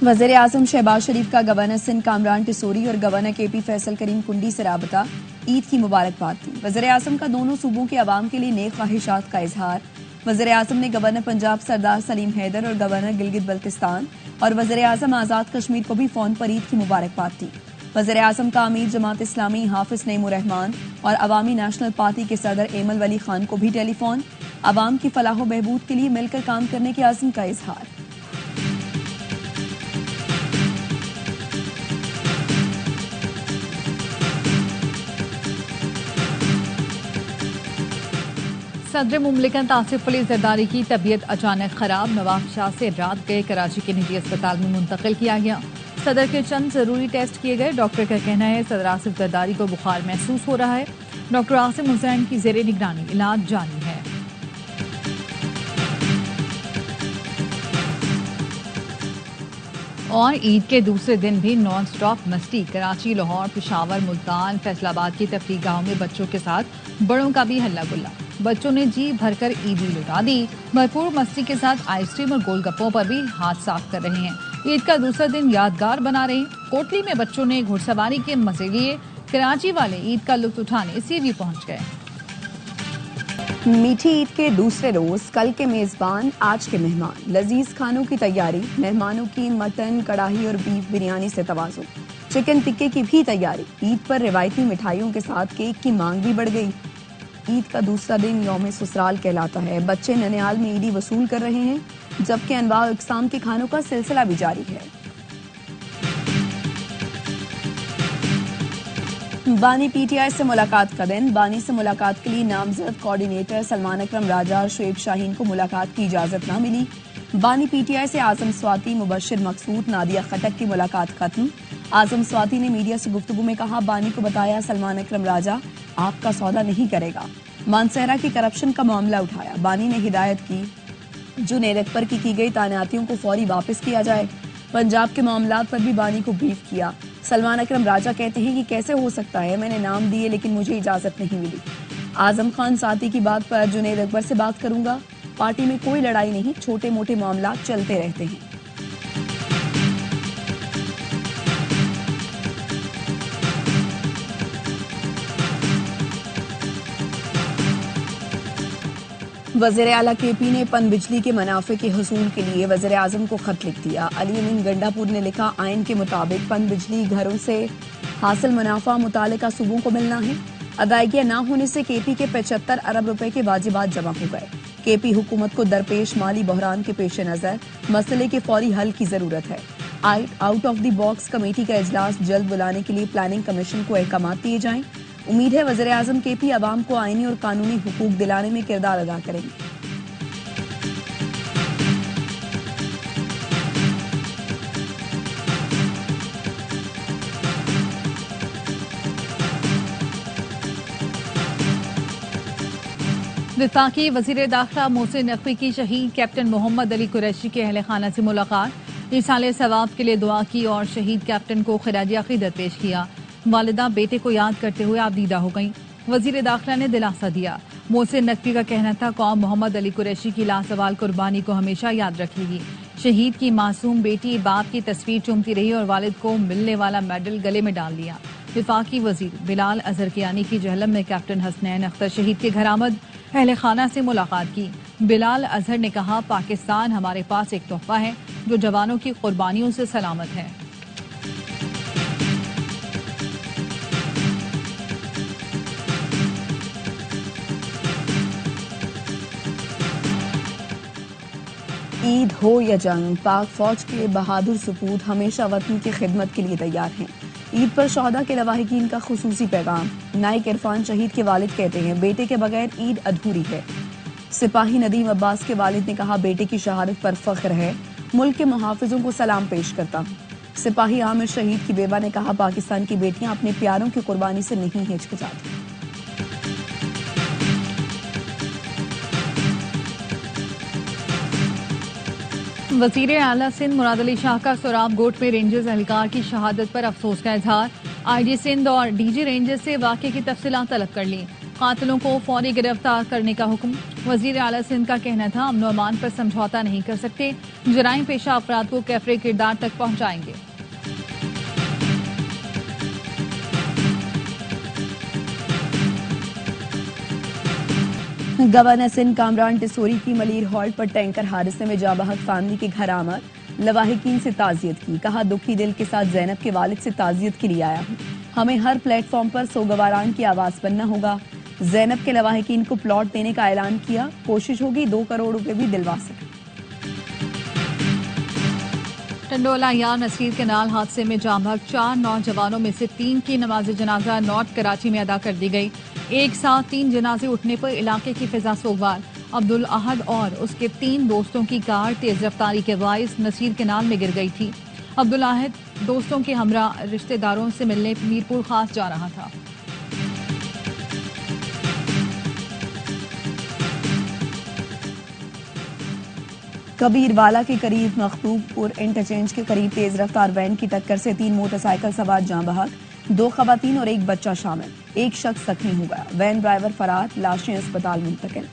वज़ीर आज़म शहबाज शरीफ का गवर्नर सिंध कामरान टिसोरी और गवर्नर केपी फैसल करीम कुंडी से राबता, ईद की मुबारकबाद दी। वज़ीर आज़म का दोनों सूबों के अवाम के लिए नेक ख्वाहिशात का इजहार। वज़ीर आज़म ने गवर्नर पंजाब सरदार सलीम हैदर और गवर्नर गिलगित बल्तिस्तान और वज़ीर आज़म आज़ाद कश्मीर को भी फोन पर ईद की मुबारकबाद दी। वज़ीर आज़म का अमीर जमात इस्लामी हाफिज नईमुर रहमान और अवामी नेशनल पार्टी के सदर एमल वली खान को भी टेलीफोन, अवाम की फलाह बहबूद के लिए मिलकर काम करने के आज़म का इजहार। सदर मुमलिकत आसिफ अली जरदारी की तबीयत अचानक खराब, नवाब शाह से रात गए कराची के निजी अस्पताल में मुंतकिल किया गया। सदर के चंद जरूरी टेस्ट किए गए। डॉक्टर का कहना है सदर आसिफ जरदारी को बुखार महसूस हो रहा है। डॉक्टर आसिम हुसैन की जेरे निगरानी इलाज जारी है। और ईद के दूसरे दिन भी नॉन स्टॉप मस्ती। कराची, लाहौर, पेशावर, मुल्तान, फैसलाबाद की तफरीह गाहों में बच्चों के साथ बड़ों का भी हल्ला गुल्ला। बच्चों ने जी भरकर ईदी लुटा दी। भरपूर मस्ती के साथ आइसक्रीम और गोलगप्पों पर भी हाथ साफ कर रहे हैं। ईद का दूसरा दिन यादगार बना रहे। कोटली में बच्चों ने घुड़सवारी के मजे लिए। कराची वाले ईद का लुत्फ उठाने सीवी पहुंच गए। मीठी ईद के दूसरे रोज कल के मेजबान आज के मेहमान। लजीज खानों की तैयारी। मेहमानों की मटन, कढ़ाई और बीफ बिरयानी से तवाज़ुन। चिकन टिक्के की भी तैयारी। ईद पर रिवायती मिठाइयों के साथ केक की मांग भी बढ़ गई। ईद का दूसरा दिन यौम ससुराल कहलाता है। बच्चे ननिहाल में ईदी वसूल कर रहे हैं, जबकि अनवाउ इकसाम के खानों का सिलसिला भी जारी है। बानी पीटीआई से मुलाकात का दिन। बानी से मुलाकात के लिए नामजद कोऑर्डिनेटर सलमान अकरम राजा और शुएब शाहीन को मुलाकात की इजाजत न मिली। बानी पीटीआई से आजम स्वाति, मुबशिर मकसूद, नादिया खटक की मुलाकात खत्म। आजम स्वाति ने मीडिया से गुफ्तगू में कहा, बानी को बताया सलमान अकरम राजा आपका सौदा नहीं करेगा। मानसहरा की करप्शन का मामला उठाया। बानी ने हिदायत की जुनैद अकबर की गई तैनातियों को फौरी वापस किया जाए। पंजाब के मामलात पर भी बानी को ब्रीफ किया। सलमान अकरम राजा कहते हैं कि कैसे हो सकता है, मैंने नाम दिए लेकिन मुझे इजाजत नहीं मिली। आजम खान साथी की बात पर जुनैद अकबर से बात करूंगा। पार्टी में कोई लड़ाई नहीं, छोटे मोटे मामला चलते रहते हैं। वज़ीर आला केपी ने पन बिजली के मुनाफे के हसूल के लिए वज़ीर आज़म को खत लिख दिया। अली अमीन गंडापुर ने लिखा, आइन के मुताबिक पन बिजली घरों से हासिल मुनाफा मुतालिका सूबों को मिलना है। अदायगियां न होने से केपी के 75 अरब रुपए के वाजिबात जमा हो गए। केपी हुकूमत को दरपेश माली बहरान के पेश नजर मसले के फौरी हल की जरूरत है। Out of the box committee का इजलास जल्द बुलाने के लिए प्लानिंग कमीशन को अहकामात दिए जाएं। उम्मीद है वज़ीर आज़म केपी अवाम को आईनी और कानूनी हुकूक दिलाने में किरदार अदा करेंगे। वफाकी वज़ीर दाखिला मोहसिन नकवी की शहीद कैप्टन मोहम्मद अली कुरैशी के अहले खाना से मुलाकात। इरसाले सवाब के लिए दुआ की और शहीद कैप्टन को खिराज अकीदत पेश किया। वालिदा बेटे को याद करते हुए आबदीदा हो गईं। वज़ीर दाखिला ने दिलासा दिया। मोहसिन नकवी का कहना था, कौम मोहम्मद अली कुरैशी की लासवाल कुर्बानी को हमेशा याद रखेगी। शहीद की मासूम बेटी बाप की तस्वीर चूमती रही और वालिद को मिलने वाला मेडल गले में डाल लिया। वफाकी वजीर बिलाल अजहर कियानी की जहलम में कैप्टन हसनैन अख्तर शहीद के घर आमद। अहले खाना से मुलाकात की। बिलाल अजहर ने कहा, पाकिस्तान हमारे पास एक तोहफा है जो जवानों की कुर्बानियों से सलामत है। ईद हो या जंग, पाक फौज के बहादुर सपूत हमेशा वतन की खिदमत के लिए तैयार हैं। ईद पर शोहदा के लवाहिकीन का खुसूसी पैगाम। नाइक इरफान शहीद के वालिद कहते हैं, बेटे के बगैर ईद अधूरी है। सिपाही नदीम अब्बास के वालिद ने कहा, बेटे की शहादत पर फख्र है, मुल्क के मुहाफिजों को सलाम पेश करता हूँ। सिपाही आमिर शहीद की बेवा ने कहा, पाकिस्तान की बेटियां अपने प्यारों की कुर्बानी से नहीं हिचकिचाती। वज़ीर आला सिंध मुराद अली शाह का सोराब गोट में रेंजर्स एहलकार की शहादत पर अफसोस का इजहार। आईजी सिंध और डीजी रेंजर्स से वाक़े की तफसीलात तलब कर ली। कातिलों को फौरी गिरफ्तार करने का हुक्म। वजीर आला सिंध का कहना था अमन अमान पर समझौता नहीं कर सकते, जराइम पेशा अफराद को कैफरे किरदार तक पहुंचाएंगे। गवर्नर सिंध कामरान टिसोरी की मलीर हॉल्ट पर टैंकर हादसे में जाबहक फैमिली के घर आमद, लवाहिकीन से ताजियत की। कहा दुखी दिल के साथ जैनब के वालिद से ताजियत के लिए आया हूँ। हमें हर प्लेटफॉर्म पर सोगवारान की आवाज बनना होगा। जैनब के लवाहिकीन को प्लॉट देने का ऐलान किया। कोशिश होगी 2 करोड़ रुपए भी दिलवा सके। टंडोला या नसीर केनाल हादसे में जामबहक 4 नौजवानों में से 3 की नमाज जनाजा नॉर्थ कराची में अदा कर दी गई। एक साथ 3 जनाजे उठने पर इलाके की फिजा सोगवार। अब्दुल अहद और उसके 3 दोस्तों की कार तेज रफ्तारी के बाइस नसीर केनाल में गिर गई थी। अब्दुल अहद दोस्तों के हमरा रिश्तेदारों से मिलने मीरपुर खास जा रहा था। कबीरवाला के करीब मखतूबपुर इंटरचेंज के करीब तेज रफ्तार वैन की टक्कर से 3 मोटरसाइकिल सवार जाँ बहक, 2 खवातीन और 1 बच्चा शामिल। 1 शख्स जख्मी हो गया। वैन ड्राइवर फरार, लाशें अस्पताल मुंतकिल।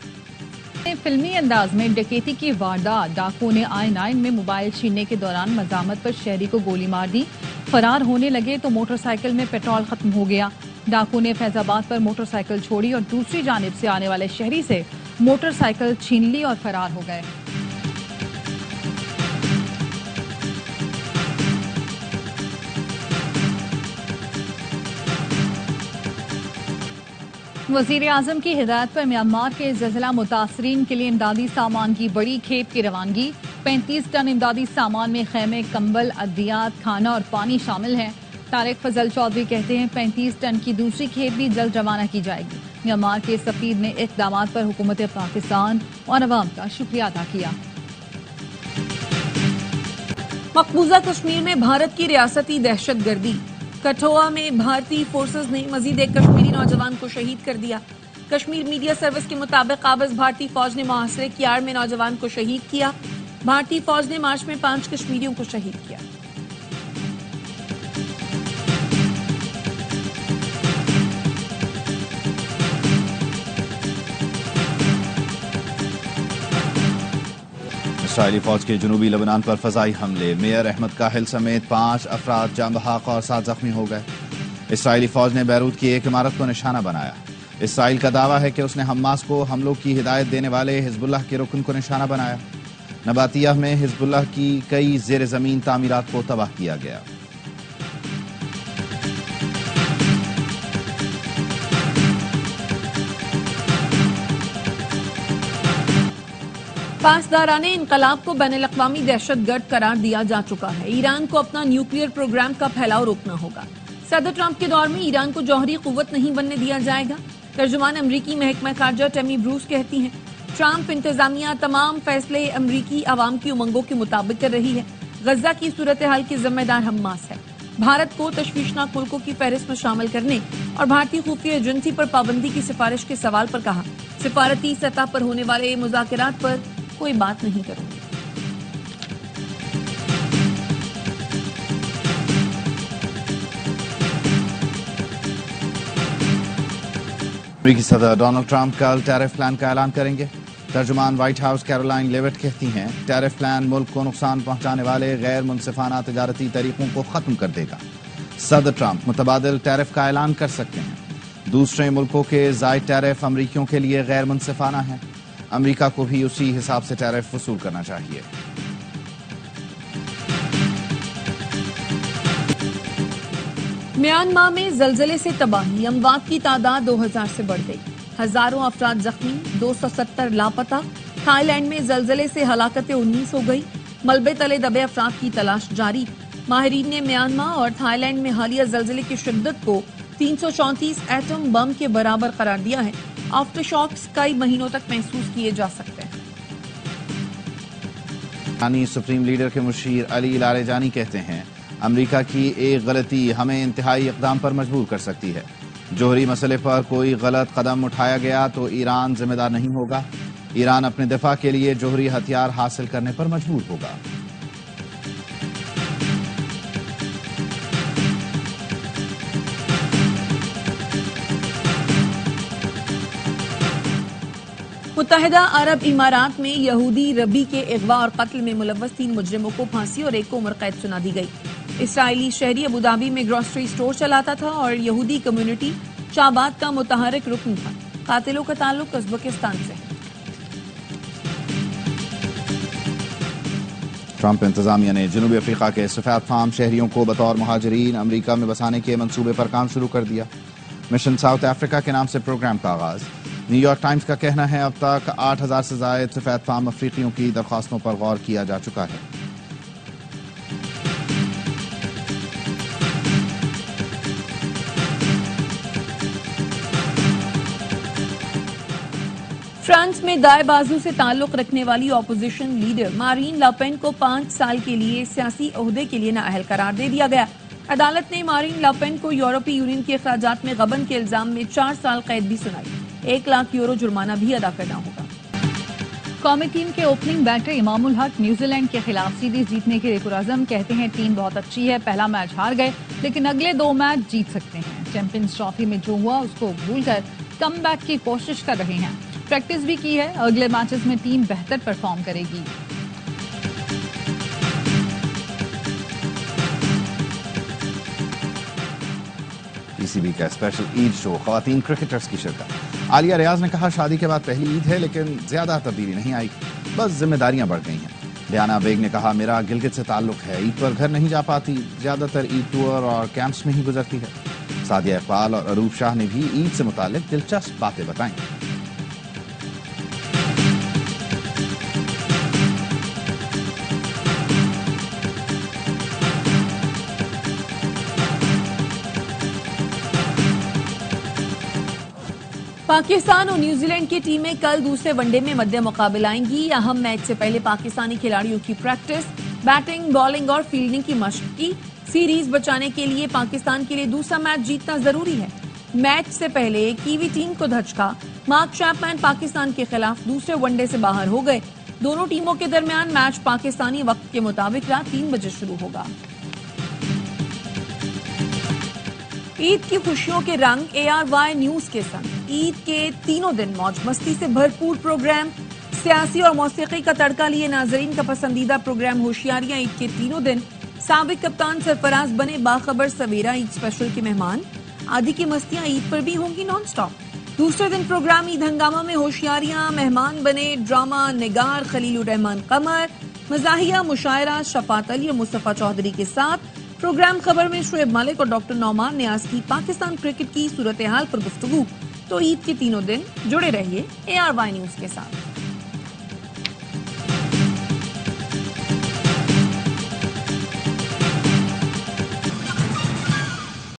फिल्मी अंदाज में डकैती की वारदात। डाकुओं ने I-9 में मोबाइल छीनने के दौरान मजामत पर शहरी को गोली मार दी। फरार होने लगे तो मोटरसाइकिल में पेट्रोल खत्म हो गया। डाकू ने फैजाबाद पर मोटरसाइकिल छोड़ी और दूसरी जानिब से आने वाले शहरी से मोटरसाइकिल छीन ली और फरार हो गए। वजीर आजम की हिदायत पर म्यांमार के ज़लज़ला मुतासरीन के लिए इमदादी सामान की बड़ी खेप की रवानगी। 35 टन इमदादी सामान में खैमे, कंबल, अद्वियात, खाना और पानी शामिल हैं। तारिक फजल चौधरी कहते हैं 35 टन की दूसरी खेप भी जल्द रवाना की जाएगी। म्यांमार के सफीर ने इक़दामात पर हुकूमत पाकिस्तान और अवाम का शुक्रिया अदा किया। मकबूजा कश्मीर में भारत की रियासती दहशतगर्दी। कठुआ में भारतीय फोर्सेस ने मजीद एक कश्मीरी नौजवान को शहीद कर दिया। कश्मीर मीडिया सर्विस के मुताबिक काबिज भारतीय फौज ने मुहासरे की आड़ में नौजवान को शहीद किया। भारतीय फौज ने मार्च में 5 कश्मीरियों को शहीद किया। इसराइली फौज के जनूबी लेबनान पर फजाई हमले। मेयर अहमद काहिल समेत 5 अफराद जाँ बहक और 7 जख्मी हो गए। इसराइली फौज ने बैरूत की एक इमारत को निशाना बनाया। इसराइल का दावा है कि उसने हमास को हमलों की हिदायत देने वाले हिजबुल्लाह के रुकन को निशाना बनाया। नबातिया में हिजबुल्लाह की कई जेर जमीन तामीरात को तबाह किया गया। पासदाराने इनकलाब को बैनुल-अक़वामी दहशतगर्द करार दिया जा चुका है। ईरान को अपना न्यूक्लियर प्रोग्राम का फैलाव रोकना होगा। सदर ट्रंप के दौर में ईरान को जौहरी कुव्वत नहीं बनने दिया जाएगा। तर्जुमान अमरीकी महकमा खारजा टेमी ब्रूस कहती हैं ट्रंप इंतजामिया तमाम फैसले अमरीकी आवाम की उमंगों के मुताबिक कर रही है। गजा की सूरत हाल की जिम्मेदार हमास है। भारत को तशवीशनाक मुल्कों की फहरिस्त में शामिल करने और भारतीय खुफिया एजेंसी पर पाबंदी की सिफारिश के सवाल पर कहा सिफारती सतह पर होने वाले मुज़ाकरात पर कोई बात नहीं करूंगी। अमेरिकी सदर डोनाल्ड ट्रंप कल टैरिफ प्लान का ऐलान करेंगे। तर्जुमान व्हाइट हाउस कैरोलाइन लेविट कहती हैं टैरिफ प्लान मुल्क को नुकसान पहुंचाने वाले गैर मुनसिफाना तजारती तरीकों को खत्म कर देगा। सदर ट्रंप मुतबादिल टैरिफ का ऐलान कर सकते हैं। दूसरे मुल्कों के जायद टैरिफ अमरीकियों के लिए गैर मुनसिफाना है। अमेरिका को भी उसी हिसाब से टैरिफ वसूल करना चाहिए। म्यांमार में जलजले से तबाही, अमवात की तादाद 2000 से बढ़ गई। हजारों अफराद जख्मी, 270 लापता। थाईलैंड में जलजले से हलाकतें 19 हो गई। मलबे तले दबे अफराद की तलाश जारी। माहिरीन ने म्यांमार और थाईलैंड में हालिया जलजले की शिद्दत को 334 एटम बम के बराबर करार दिया है। आफ्टर शॉक्स कई महीनों तक महसूस किए जा सकते हैं। सुप्रीम लीडर के मुशीर अली लारेजानी कहते हैं अमेरिका की एक गलती हमें इंतहाई इक़दाम पर मजबूर कर सकती है। जोहरी मसले पर कोई गलत कदम उठाया गया तो ईरान जिम्मेदार नहीं होगा। ईरान अपने दिफा के लिए जोहरी हथियार हासिल करने पर मजबूर होगा। मुत्तहिदा अरब इमारात में यहूदी रबी के अगवा और कत्ल में मुलव्वस 3 मुजरिमों को फांसी और एक को उम्र कैद सुना दी गई। इसराइली शहरी अबुधाबी में ग्रोसरी स्टोर चलाता था और यहूदी कम्युनिटी शाबाद का मुतहरिक रुकन था। कातिलों का ताल्लुक उज़्बेकिस्तान से है। ट्रंप इंतजामिया ने जनूबी अफ्रीका के सफेद फार्म शहरियों को बतौर मुहाजिरीन अमरीका में बसाने के मंसूबे पर काम शुरू कर दिया। मिशन साउथ अफ्रीका के नाम से प्रोग्राम का आगाज। न्यूयॉर्क टाइम्स का कहना है अब तक 8,000 से जायद सफेद फार्म अफ्रीकियों की दरख्वास्तों पर गौर किया जा चुका है। फ्रांस में दाएं बाजू से ताल्लुक रखने वाली ऑपोजिशन लीडर मारीन लापेन को 5 साल के लिए सियासी ओहदे के लिए नाअहल करार दे दिया गया। अदालत ने मारीन लापेन को यूरोपीय यूनियन के अखराजात में गबन के इल्जाम में 4 साल कैद भी सुनाई। 1 लाख यूरो जुर्माना भी अदा करना होगा। कौमी टीम के opening batter Imamul Haq New Zealand के खिलाफ सीरीज जीतने के पुरअज़्म। कहते हैं टीम बहुत अच्छी है, पहला मैच हार गए लेकिन अगले 2 मैच जीत सकते हैं। चैंपियंस ट्रॉफी में जो हुआ उसको भूलकर कमबैक की कोशिश कर रहे हैं। प्रैक्टिस भी की है, अगले मैचेस में टीम बेहतर परफॉर्म करेगी। पीसीबी का स्पेशल ईद शो, खवातीन क्रिकेटर्स की शिरकत। आलिया रियाज ने कहा शादी के बाद पहली ईद है लेकिन ज्यादा तब्दीली नहीं आई, बस जिम्मेदारियां बढ़ गई हैं। डियाना बेग ने कहा मेरा गिलगित से ताल्लुक है, ईद पर घर नहीं जा पाती, ज्यादातर ईद टूर और कैंप्स में ही गुजरती है। सादिया इकबाल और अरूप शाह ने भी ईद से मुतालिक दिलचस्प बातें बताई। पाकिस्तान और न्यूजीलैंड की टीमें कल दूसरे वनडे में मध्य मुकाबला आएंगी। अहम मैच से पहले पाकिस्तानी खिलाड़ियों की प्रैक्टिस, बैटिंग, बॉलिंग और फील्डिंग की मशक की। सीरीज बचाने के लिए पाकिस्तान के लिए दूसरा मैच जीतना जरूरी है। मैच से पहले कीवी टीम को धचका, मार्क चैपमैन पाकिस्तान के खिलाफ दूसरे वनडे से बाहर हो गए। दोनों टीमों के दरमियान मैच पाकिस्तानी वक्त के मुताबिक रात 3 बजे शुरू होगा। ईद की खुशियों के रंग ARY न्यूज के संग। ईद के तीनों दिन मौज मस्ती से भरपूर प्रोग्राम, सियासी और मौसीकी का तड़का लिए नाजरीन का पसंदीदा प्रोग्राम होशियारियां। ईद के तीनों दिन साबिक कप्तान सरफराज बने बाखबर सवेरा ईद स्पेशल के मेहमान। आदि की मस्तियां ईद पर भी होंगी नॉन स्टॉप। दूसरे दिन प्रोग्राम ईद हंगामा में होशियारियां मेहमान बने ड्रामा निगार खलीलुर रहमान कमर, मजाहिया, मुशायरा शफात अली और मुस्तफा चौधरी के साथ। प्रोग्राम खबर में शुएब मलिक और डॉक्टर नौमान नियाज की पाकिस्तान क्रिकेट की सूरत हाल पर गुफ्तगू। तो ईद के तीनों दिन जुड़े रहिए ARY न्यूज के साथ।